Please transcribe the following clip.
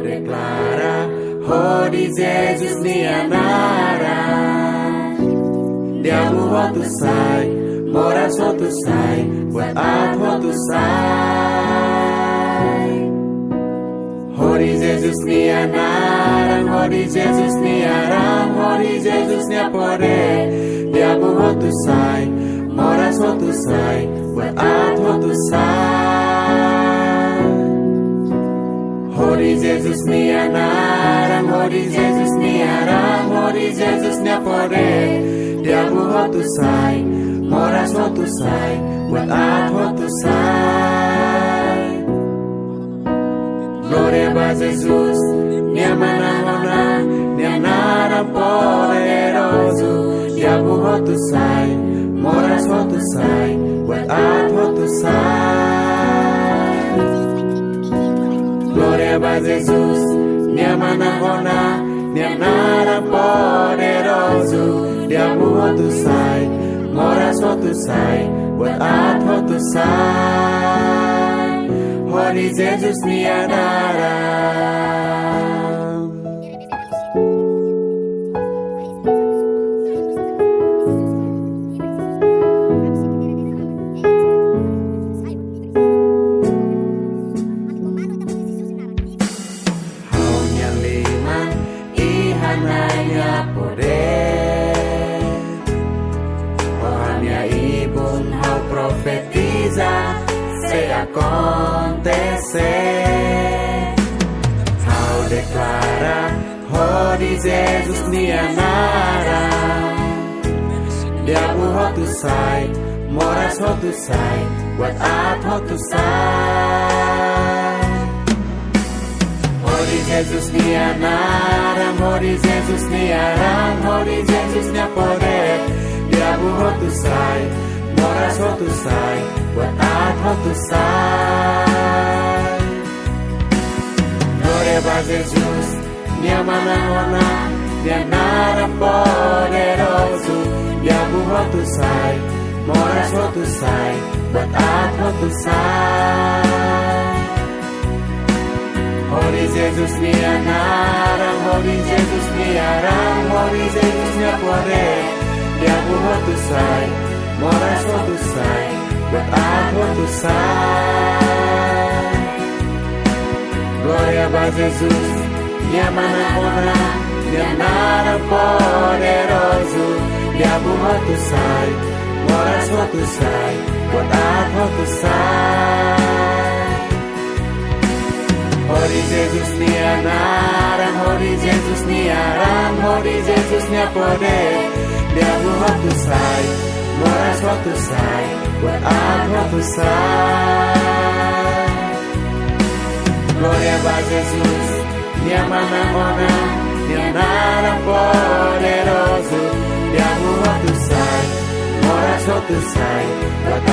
declara, Hori Jesus nianara. Dia tu sai, moras tu sai, buat tu sai. Hori Jesus nianara, Hori Jesus niaram, Hori Jesus niapore. Dia tu sai, moras tu sai, buat tu sai. Hori Jesus nianaram, Hori Jesus niaram, Hori Jesus niapore. Dia tu sai, moras tu sai, buat tu sai. Glória a Jesus, minha manahona, minha nara poderoso. Dia tu sai, moras tu sai, buat tu sai. Glória a Jesus, minha manahona, minha nara poderoso. Dia tu sai, moras tu sai, buat tu sai. Hori Jesus nianara. Se acontecer, ao declara, Hori Jesus nianara. Dia tu sai, moras tu sai, buat tu sai. Hori Jesus nianara, Hori Jesus niaram, Hori Jesus niapore. Dia tu sai, moras tu sai, buat tu sai. Glória a Jesus, minha manahona, minha nara poderoso. Dia tu sai, moras tu sai, buat tu sai. Hori Jesus nianara, Hori Jesus niaram, Hori Jesus niapore. Dia tu sai, moras tu sai, buat tu sai. Glória a Jesus, minha manahona, minha nara poderoso. Dia tu sai, moras tu sai, buat tu sai. Hori Jesus nianara, Hori Jesus niaram, Hori Jesus niapore. Dia tu sai, moras tu sai, buat tu sai. Glória a Jesus, minha manahona, minha nara poderoso. Dia tu sai, moras tu sai, buat